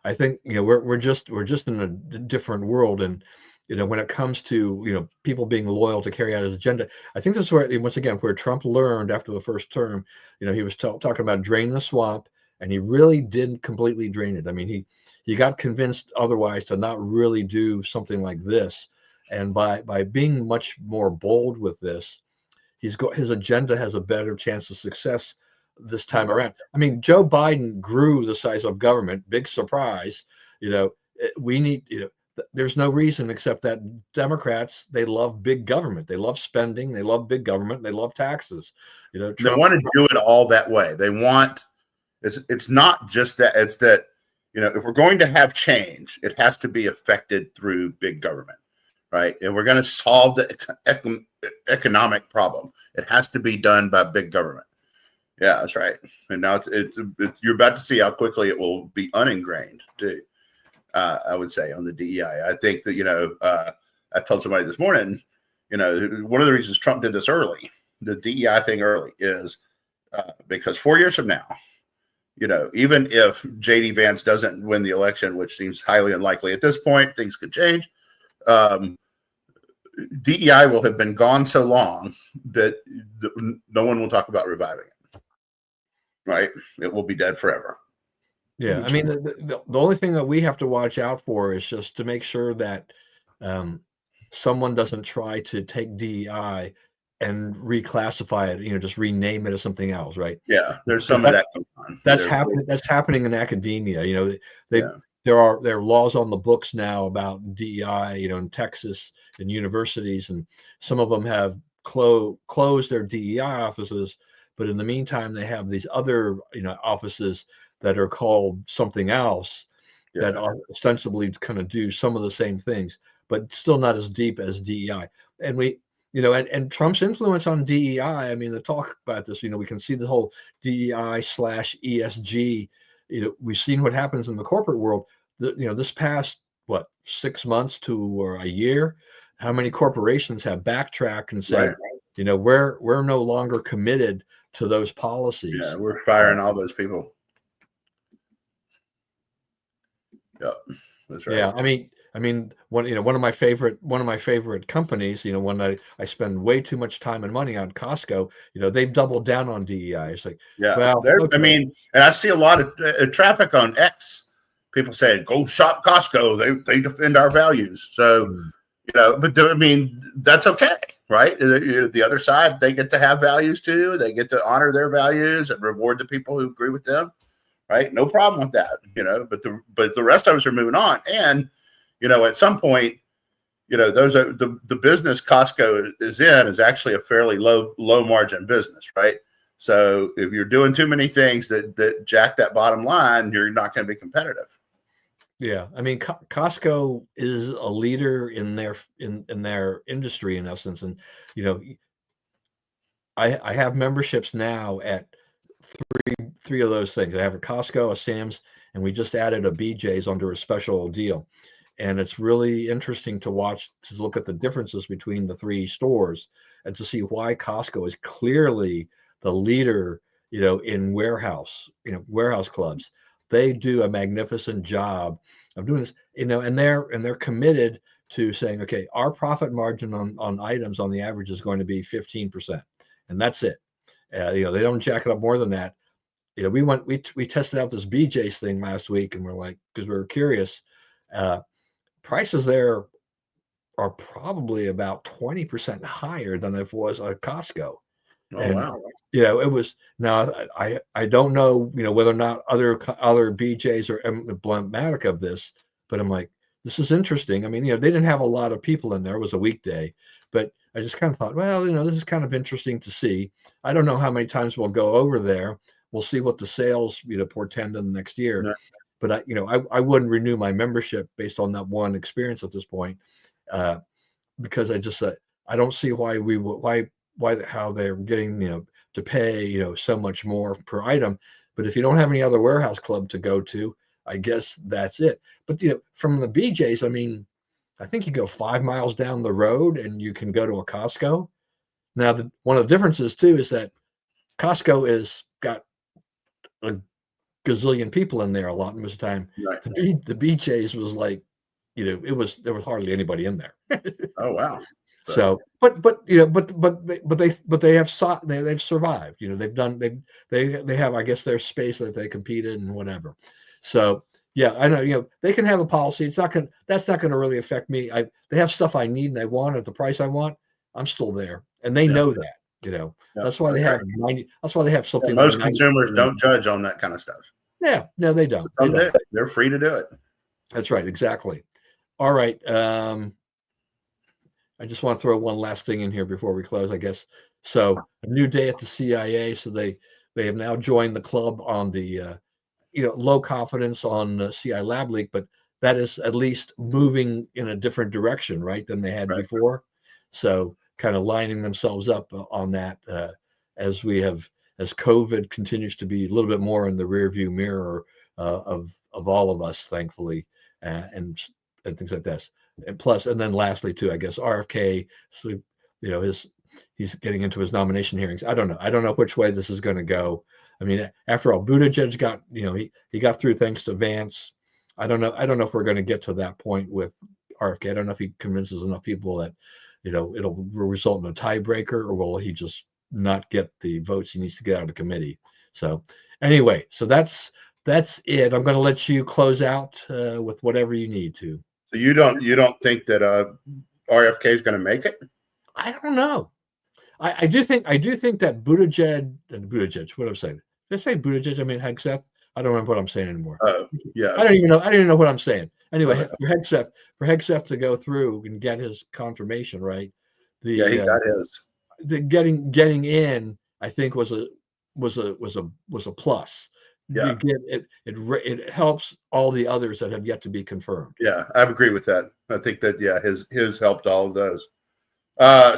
S1: I think we're just in a different world, and when it comes to people being loyal to carry out his agenda, I think this is where, once again, where Trump learned after the first term. He was talking about drain the swamp, and he really didn't completely drain it. I mean, he got convinced otherwise to not really do something like this, and by being much more bold with this, his agenda has a better chance of success this time around. I mean, Joe Biden grew the size of government. Big surprise. We need, there's no reason except that Democrats, they love big government. They love spending. They love big government. They love taxes. Trump,
S2: they want to do it all that way. They want, it's not just that. It's that, if we're going to have change, it has to be affected through big government, right? And we're going to solve the economic problem. It has to be done by big government. Yeah, that's right. And now it's you're about to see how quickly it will be uningrained too. I would say on the DEI. I think that I told somebody this morning, one of the reasons Trump did this early, the DEI thing early, is because 4 years from now, even if JD Vance doesn't win the election, which seems highly unlikely at this point, things could change. DEI will have been gone so long that no one will talk about reviving it. Right? It will be dead forever.
S1: Yeah, I mean, the only thing that we have to watch out for is just to make sure that someone doesn't try to take DEI and reclassify it, just rename it as something else, right?
S2: Yeah, there's some of that going on.
S1: That's happening in academia. There are laws on the books now about DEI, in Texas and universities, and some of them have closed their DEI offices, but in the meantime, they have these other, offices that are called something else that are ostensibly kind of do some of the same things, but still not as deep as DEI. And and Trump's influence on DEI, I mean, the talk about this, we can see the whole DEI/ESG. We've seen what happens in the corporate world. This past, 6 months to a year, how many corporations have backtracked and said, we're no longer committed to those policies.
S2: Yeah, we're firing all those people. Yeah, that's right.
S1: Yeah, I mean, one of my favorite companies, one that I spend way too much time and money on, Costco. They've doubled down on DEI. It's like,
S2: yeah, well, okay. I mean, and I see a lot of traffic on X people saying, go shop Costco. They defend our values. So, but I mean, that's okay, right? The other side, they get to have values too. They get to honor their values and reward the people who agree with them, right? No problem with that, but the rest of us are moving on. And, at some point, those are the business Costco is in is actually a fairly low margin business, right? So if you're doing too many things that jack that bottom line, you're not going to be competitive.
S1: Yeah, I mean, Costco is a leader in their industry in essence, and I have memberships now at three of those things. I have a Costco, a Sam's, and we just added a BJ's under a special deal. And it's really interesting to look at the differences between the three stores and to see why Costco is clearly the leader, in warehouse clubs. They do a magnificent job of doing this, and they're committed to saying, okay, our profit margin on items on the average is going to be 15%, and that's it. They don't jack it up more than that. We tested out this BJ's thing last week, and we're like, because we were curious. Prices there are probably about 20% higher than it was at Costco.
S2: Oh,
S1: and
S2: wow.
S1: it was. Now I don't know whether or not other BJ's are emblematic of this, but I'm like, this is interesting. I mean, they didn't have a lot of people in there. It was a weekday, but I just kind of thought, well, this is kind of interesting to see. I don't know how many times we'll go over there. We'll see what the sales portend in the next year.
S2: Yeah.
S1: But I wouldn't renew my membership based on that one experience at this point, because I just I don't see why how they're getting to pay so much more per item. But if you don't have any other warehouse club to go to, I guess that's it. But from the BJ's, I mean, I think you go 5 miles down the road and you can go to a Costco. Now, one of the differences too is that Costco is got a gazillion people in there a lot most of the time.
S2: Right.
S1: The BJ's was like, there was hardly anybody in there.
S2: Oh, wow.
S1: So, but they've survived. They have, I guess, their space that they competed and whatever. So yeah, I know. They can have a policy. That's not gonna really affect me. They have stuff I need and I want at the price I want. I'm still there, and they know that. That's why they have 90. That's why they have something.
S2: Most consumers don't judge on that kind of stuff.
S1: Yeah, no, they don't.
S2: They're free to do it.
S1: That's right, exactly. All right. I just want to throw one last thing in here before we close, I guess. So a new day at the CIA. So they have now joined the club on the low confidence on CI Lab Leak, but that is at least moving in a different direction, right, than they had before. So kind of lining themselves up on that as COVID continues to be a little bit more in the rearview mirror of all of us, thankfully, and things like this. And plus, and then lastly, too, I guess RFK, so he's getting into his nomination hearings. I don't know which way this is going to go. I mean, after all, Buttigieg got he got through thanks to Vance. I don't know if we're going to get to that point with RFK. I don't know if he convinces enough people that it'll result in a tiebreaker, or will he just not get the votes he needs to get out of committee. So anyway, so that's it. I'm going to let you close out with whatever you need to.
S2: So you don't think that RFK is going to make it?
S1: I don't know. I do think that Buttigieg. What I'm saying? Did I say Buttigieg? I mean Hegseth. I don't remember what I'm saying anymore.
S2: Yeah.
S1: I don't even know what I'm saying. Anyway, for Hegseth to go through and get his confirmation, right?
S2: He got his.
S1: The getting in, I think, was a plus.
S2: Yeah.
S1: It helps all the others that have yet to be confirmed.
S2: Yeah, I agree with that. I think that his helped all of those.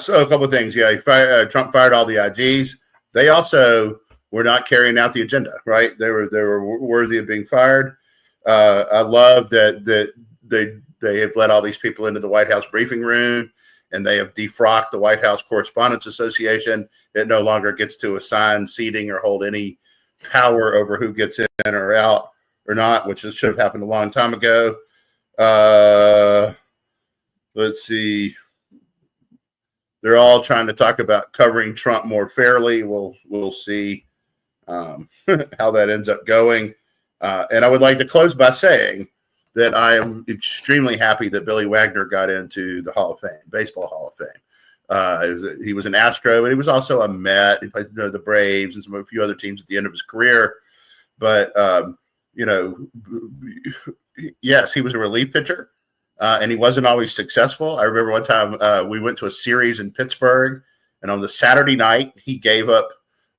S2: So a couple of things. Yeah, Trump fired all the IGs. They also were not carrying out the agenda, right? They were worthy of being fired. I love that they have let all these people into the White House briefing room, and they have defrocked the White House Correspondents Association. It no longer gets to assign seating or hold any power over who gets in or out or not, which should have happened a long time ago. Let's see. They're all trying to talk about covering Trump more fairly. We'll see how that ends up going. And I would like to close by saying that I am extremely happy that Billy Wagner got into the Hall of Fame, Baseball Hall of Fame. He was an Astro, but he was also a Met. He played the Braves and a few other teams at the end of his career. But, yes, he was a relief pitcher, and he wasn't always successful. I remember one time we went to a series in Pittsburgh, and on the Saturday night, he gave up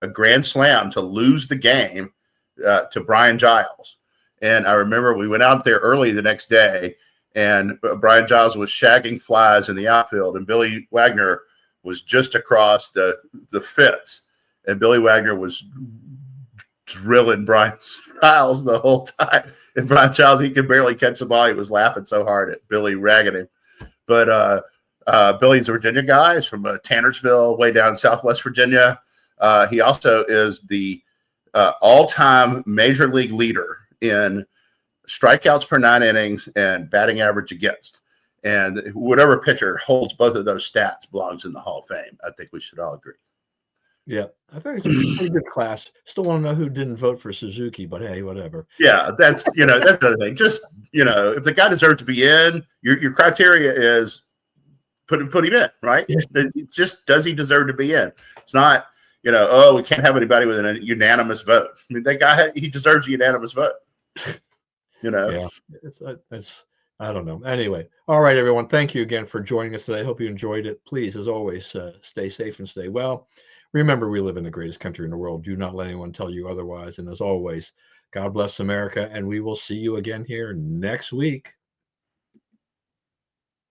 S2: a grand slam to lose the game to Brian Giles. And I remember we went out there early the next day, and Brian Giles was shagging flies in the outfield, and Billy Wagner was just across the fence. And Billy Wagner was drilling Brian Giles the whole time. And Brian Giles, he could barely catch the ball. He was laughing so hard at Billy ragging him. But Billy's a Virginia guy. He's from Tannersville, way down in Southwest Virginia. He also is the all-time major league leader in strikeouts per 9 innings and batting average against. And whatever pitcher holds both of those stats belongs in the Hall of Fame. I think we should all agree.
S1: Yeah, I think it's a pretty good class. Still want to know who didn't vote for Suzuki, but hey, whatever.
S2: Yeah, that's that's the other thing. Just if the guy deserves to be in, your criteria is put him in, right? Yeah. It's just, does he deserve to be in? It's not we can't have anybody with a unanimous vote. I mean, that guy, he deserves a unanimous vote.
S1: Yeah, it's I don't know. Anyway, all right, everyone. Thank you again for joining us today. I hope you enjoyed it. Please, as always, stay safe and stay well. Remember, we live in the greatest country in the world. Do not let anyone tell you otherwise. And as always, God bless America, and we will see you again here next week.